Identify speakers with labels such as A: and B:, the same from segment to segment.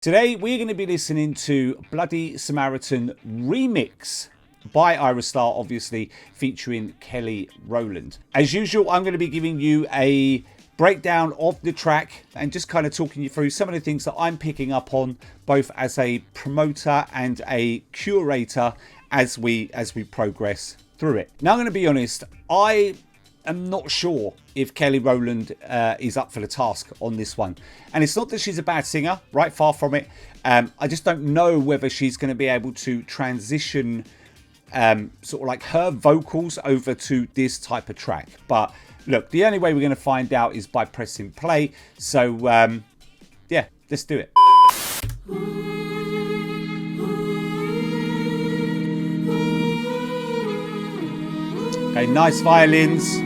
A: Today we're going to be listening to Bloody Samaritan remix by Ayra Starr, obviously featuring Kelly Rowland. As usual, I'm going to be giving you a breakdown of the track and just kind of talking you through some of the things that I'm picking up on, both as a promoter and a curator as we progress through it. Now, I'm going to be honest, I'm not sure if Kelly Rowland is up for the task on this one. And it's not that she's a bad singer, right? Far from it. I just don't know whether she's going to be able to transition sort of like her vocals over to this type of track. But look, the only way we're going to find out is by pressing play. So, yeah, let's do it. Okay, nice violins.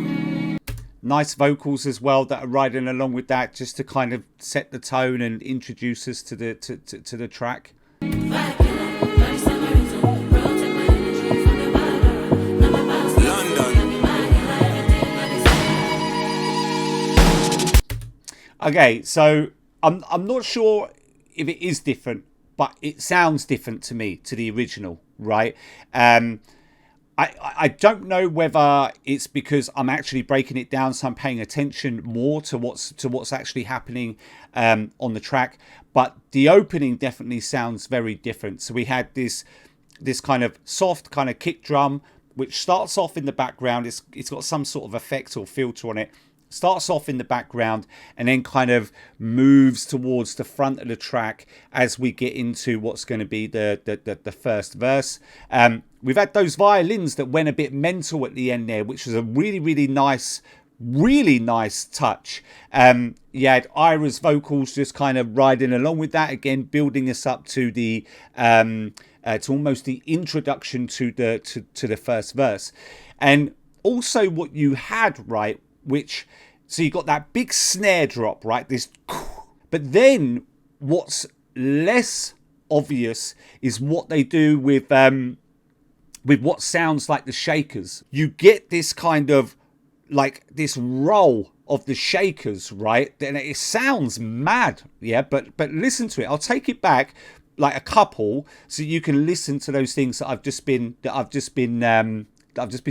A: Nice vocals as well that are riding along with that, just to kind of set the tone and introduce us to the track. Okay, so I'm not sure if it is different, but it sounds different to me, to the original, right? I don't know whether it's because I'm actually breaking it down, so I'm paying attention more to what's actually happening on the track. But the opening definitely sounds very different. So we had this kind of soft kind of kick drum, which starts off in the background. It's got some sort of effect or filter on it. Starts off in the background and then kind of moves towards the front of the track as we get into what's going to be the first verse. We've had those violins that went a bit mental at the end there, which was a really nice touch. You had Ayra's vocals just kind of riding along with that, again building us up to the to almost the introduction to the first verse. And also what you had, right, which, so you got that big snare drop, right, this, but then what's less obvious is what they do with what sounds like the shakers. You get this kind of like this roll of the shakers, right? Then it sounds mad, yeah, but listen to it. I'll take it back like a couple so you can listen to those things that I've just been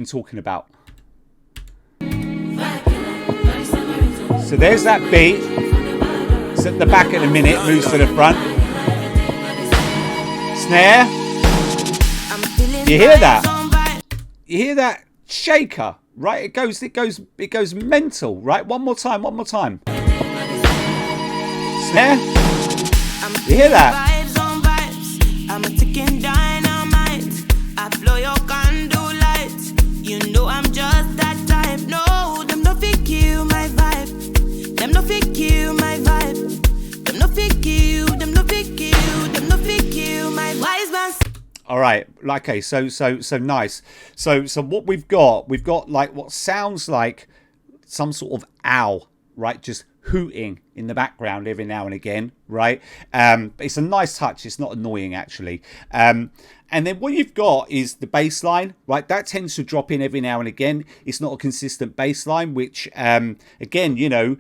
A: talking about. So there's that beat. It's at the back in a minute, moves to the front. Snare. You hear that? You hear that shaker, right? It goes mental, right? One more time. Snare. You hear that? I'm a ticking dynamite. I blow your candle lights. You know I'm just that type. No, them no fit kill my vibe. Them no fit kill my vibe. Them no fit kill. Them no fit kill. Them no fit kill my wise man. All right, okay, so nice. So what we've got like what sounds like some sort of owl, right? Just hooting in the background every now and again, right? It's a nice touch. It's not annoying actually. And then what you've got is the bass line, right? That tends to drop in every now and again. It's not a consistent bass line, which again, you know,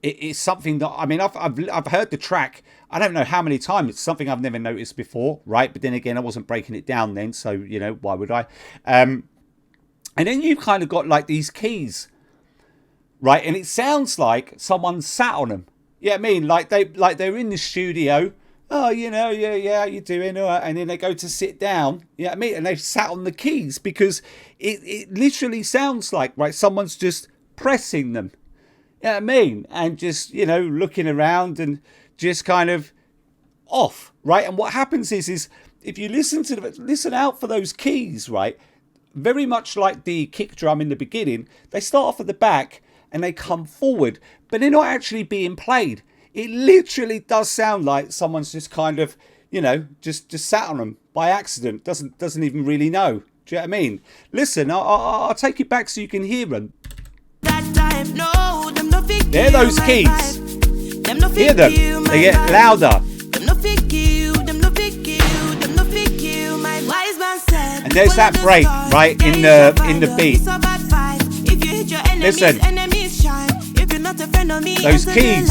A: it's something that, I mean, I've heard the track, I don't know how many times. It's something I've never noticed before, right? But then again, I wasn't breaking it down then, so, you know, why would I? And then you've kind of got like these keys, right? And it sounds like someone sat on them. Yeah, I mean, like they're in the studio. Oh, you know, yeah, how you doing? All right. And then they go to sit down. Yeah, I mean, and they've sat on the keys because it literally sounds like, right, someone's just pressing them. Yeah, I mean, and just, you know, looking around and just kind of off, right? And what happens is if you listen out for those keys, right? Very much like the kick drum in the beginning, they start off at the back and they come forward, but they're not actually being played. It literally does sound like someone's just kind of, you know, just sat on them by accident. Doesn't even really know. Do you know what I mean? Listen, I'll take it back so you can hear them. They're those keys. Hear them. They get louder. And there's that break, right, in the beat. Listen. Those keys.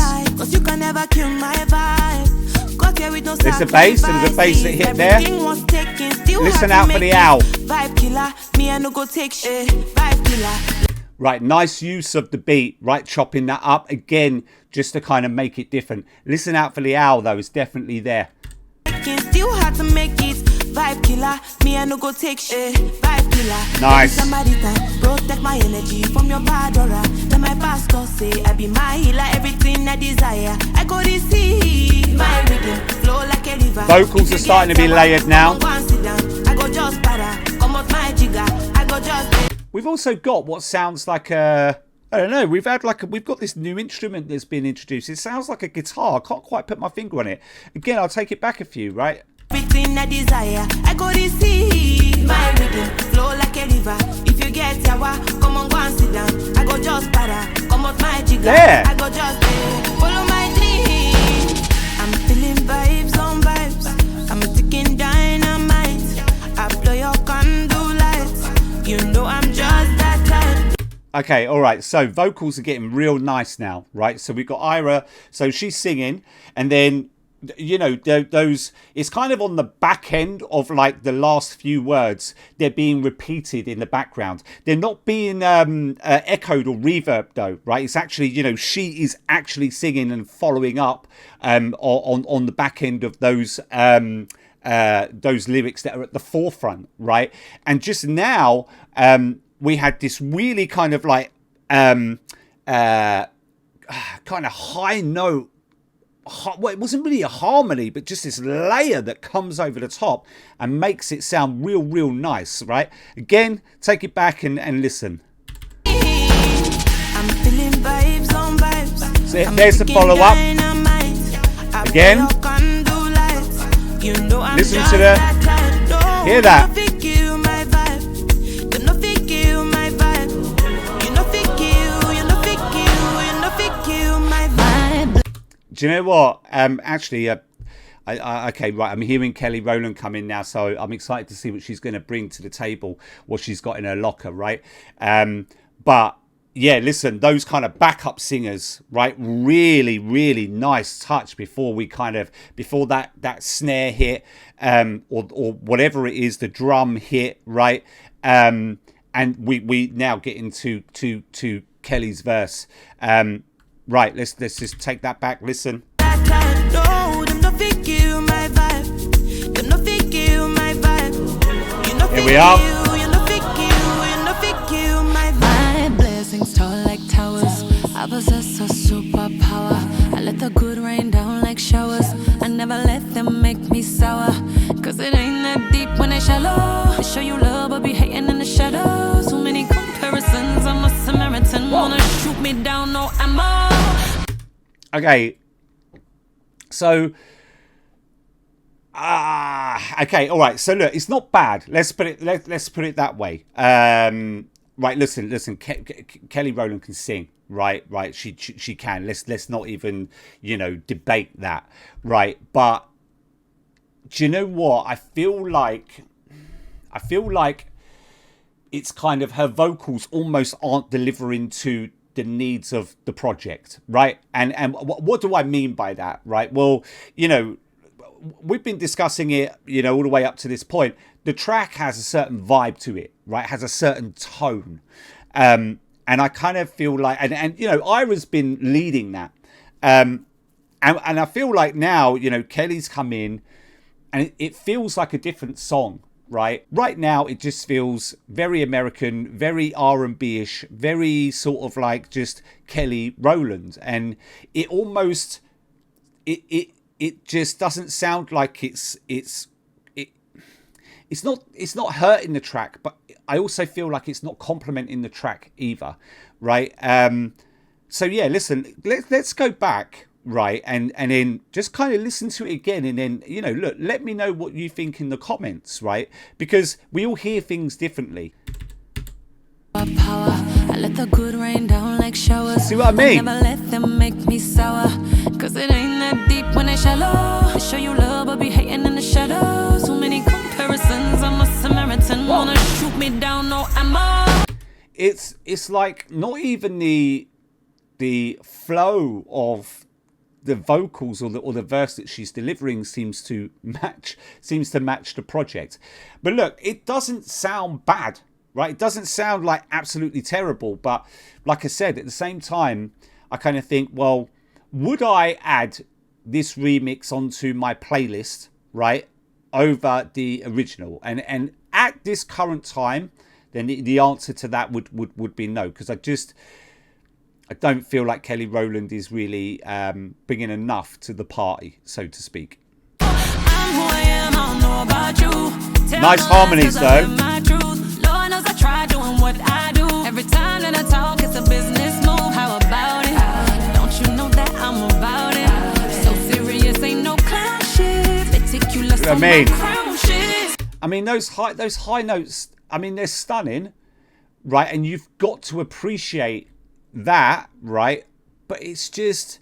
A: There's a bass, there was a bass that hit there. Listen out for the owl. Right, nice use of the beat, right, chopping that up again, just to kind of make it different. Listen out for the owl though, it's definitely there. Vibe killer, me I no go take shit. Vibe killer, nice. Samaritan, protect my energy from your bad aura. Then my pastor say I be my healer, everything I desire. I go receive my rhythm, flow like a river. Vocals are starting to be layered now. I go just para, come out my jigger. I go just. We've also got what sounds like a. I don't know. We've got this new instrument that's been introduced. It sounds like a guitar. I can't quite put my finger on it. Again, I'll take it back a few, right? Everything I desire, I go receive my rhythm, flow like a river. If you get yawa, come on, go and sit down. I go just para, come out my jigger. I go just follow my dream. I'm feeling vibes on vibes. I'm ticking dynamite. I blow your candle lights. You know I'm just that type. Okay, all right. So vocals are getting real nice now, right? So we've got Ayra. So she's singing, and then, you know, those, it's kind of on the back end of like the last few words. They're being repeated in the background. They're not being echoed or reverb though, right? It's actually, you know, she is actually singing and following up on the back end of those lyrics that are at the forefront, right? And just now we had this really kind of like kind of high note. Well, it wasn't really a harmony, but just this layer that comes over the top and makes it sound real nice, right? Again, take it back and listen. I'm feeling vibes on vibes. So there's the follow-up. Again. Listen to the... Hear that. Do you know what? Actually, okay, right. I'm hearing Kelly Rowland come in now, so I'm excited to see what she's going to bring to the table, what she's got in her locker, right? But yeah, listen, those kind of backup singers, right? Really nice touch before that snare hit, or whatever it is, the drum hit, right? And we now get into Kelly's verse. Right, let's just take that back. Listen. Here we are.
B: My blessings tall like towers. I possess a superpower. I let the good rain down like showers. I never let them make me sour. Cause it ain't that deep when they shallow. They show you love but be hating in the shadows. Too many comparisons. I'm a Samaritan. Wanna shoot me down, no ammo.
A: Okay, so okay, all right. So look, it's not bad. Let's put it that way. Right, listen. Kelly Rowland can sing. Right. She can. Let's not even, you know, debate that. Right, but do you know what? I feel like it's kind of her vocals almost aren't delivering to the needs of the project, right? And what do I mean by that, right? Well, you know, we've been discussing it, you know, all the way up to this point. The track has a certain vibe to it, right? Has a certain tone, and I kind of feel like, and you know, Ayra's been leading that, and I feel like now, you know, Kelly's come in, and it feels like a different song. Right now it just feels very American, very R&B-ish, very sort of like just Kelly Rowland, and it almost it just doesn't sound like it's not hurting the track, but I also feel like it's not complimenting the track either, right? So yeah, listen, let's go back. Right, and then just kind of listen to it again, and then, you know, look, let me know what you think in the comments, right? Because we all hear things differently. I let the good rain down like showers. See what I mean? Never let them make me sour. Cause it ain't that deep when they shallow. They show you love but be hating in the shadows. Too many comparisons. I'm a Samaritan. Wanna shoot me down, no ammo. It's like not even the flow of
C: the vocals or the verse that she's delivering seems to match the project. But look, it doesn't sound bad, right? It doesn't sound like absolutely terrible, but like I said, at the same time, I kind of think, well, would I add this remix onto my playlist, right, over the original? And at this current time, then the answer to that would be no, because I don't feel like Kelly Rowland is really bringing enough to the party, so to speak. Nice harmonies though.
B: Lord knows I try doing what I do. Every time that I talk, it's a business move. How about it? Don't you know that I'm about it? So serious, ain't no clown shit. Meticulous on my crown shit.
C: I mean, those high notes, I mean, they're stunning, right? And you've got to appreciate that, right? But it's just,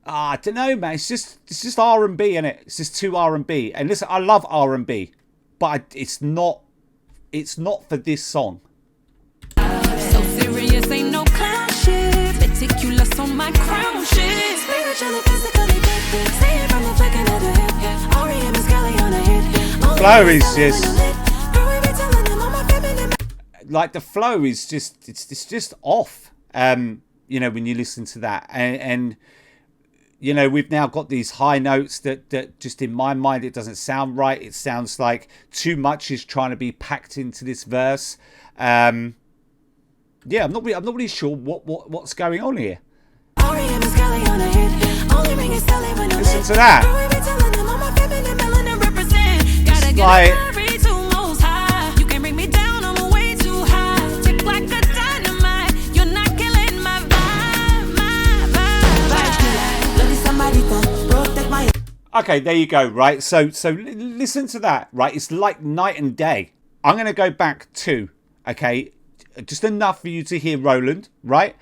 C: I don't know, man. It's just R&B, innit? It's just too R&B. And listen, I love R&B, but it's not for this song.
B: So serious, ain't no clown shit. Meticulous on my crown shit. Spiritually, physically gifted. Say it from the flicking of the hip. R.E.M. is Kelly on a hit.
C: Flow is just like the flow is just it's just off. You know, when you listen to that, and you know, we've now got these high notes that just in my mind it doesn't sound right. It sounds like too much is trying to be packed into this verse. Yeah, I'm not really sure what's going on here. Listen to that. It's like, okay, there you go, right? So listen to that, right? It's like night and day. I'm going to go back to, okay, just enough for you to hear Rowland, right?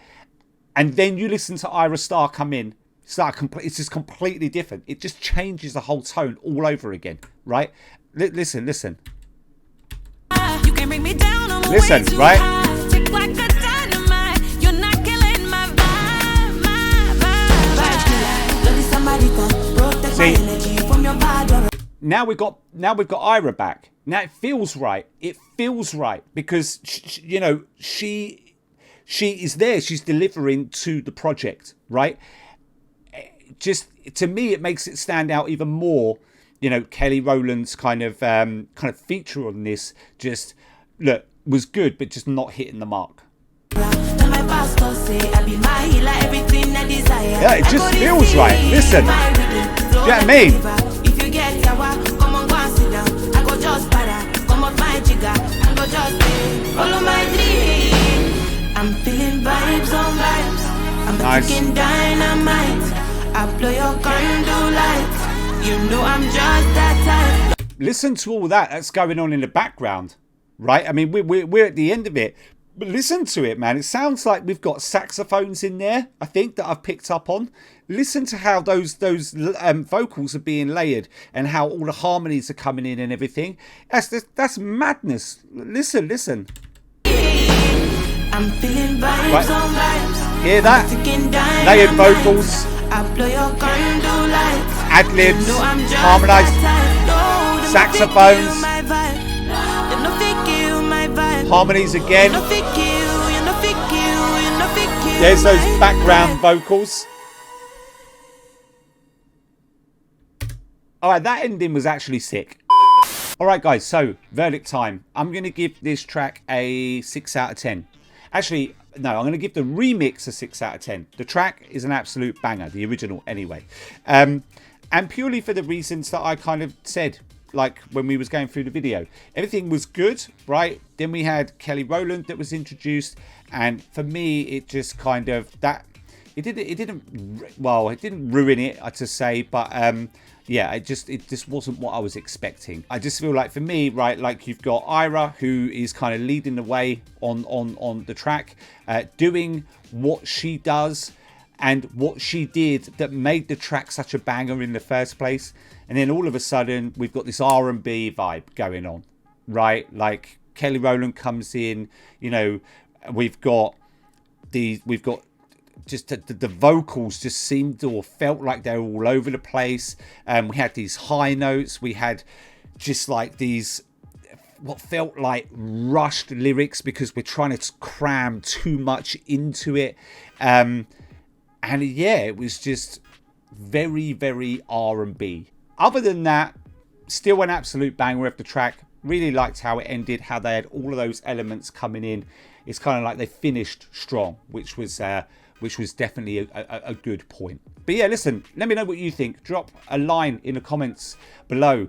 C: And then you listen to Ayra Starr come in. It's just completely different. It just changes the whole tone all over again, right? Listen. Listen, right? See, now we've got Ayra back. Now it feels right. It feels right because she is there. She's delivering to the project, right? Just to me, it makes it stand out even more. You know, Kelly Rowland's kind of feature on this just was good, but just not hitting the mark. Yeah, it just feels right. Listen, do you know what I mean?
A: If you get sour, come on, go and sit down. I go just para, come on, my jigger. I go just follow my dream. I'm feeling vibes on vibes. I'm taking dynamite. I blow your candle lights. You know I'm just that type.
C: Listen to all that's going on in the background, right? I mean, we're at the end of it. But listen to it, man. It sounds like we've got saxophones in there, I think, that I've picked up on. Listen to how those vocals are being layered and how all the harmonies are coming in and everything. That's madness. Listen.
A: I'm feeling vibes
C: right.
A: on vibes.
C: Hear that? Layered vocals, ad-libs, harmonized saxophones, harmonies again. There's those background vocals. Alright, that ending was actually sick. Alright guys, so verdict time. I'm going to give this track a 6 out of 10. Actually, no, I'm going to give the remix a 6 out of 10. The track is an absolute banger, the original anyway. And purely for the reasons that I kind of said, like when we was going through the video. Everything was good, right? Then we had Kelly Rowland that was introduced. And for me, it just kind of, it didn't ruin it, to say, but yeah, it just wasn't what I was expecting. I just feel like for me, right, like you've got Ayra, who is kind of leading the way on the track, doing what she does and what she did that made the track such a banger in the first place. And then all of a sudden, we've got this R&B vibe going on, right? Like Kelly Rowland comes in, you know, we've got just the vocals just seemed or felt like they were all over the place. We had these high notes. We had just like these what felt like rushed lyrics because we're trying to cram too much into it. And yeah, it was just very, very R&B. Other than that, still an absolute banger of the track. Really liked how it ended, how they had all of those elements coming in. It's kind of like they finished strong, which was definitely a good point. But yeah, listen, let me know what you think. Drop a line in the comments below.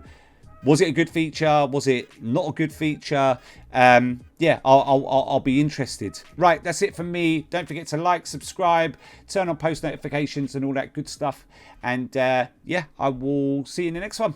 C: Was it a good feature? Was it not a good feature? Yeah, I'll be interested. Right, that's it from me. Don't forget to like, subscribe, turn on post notifications and all that good stuff. And yeah, I will see you in the next one.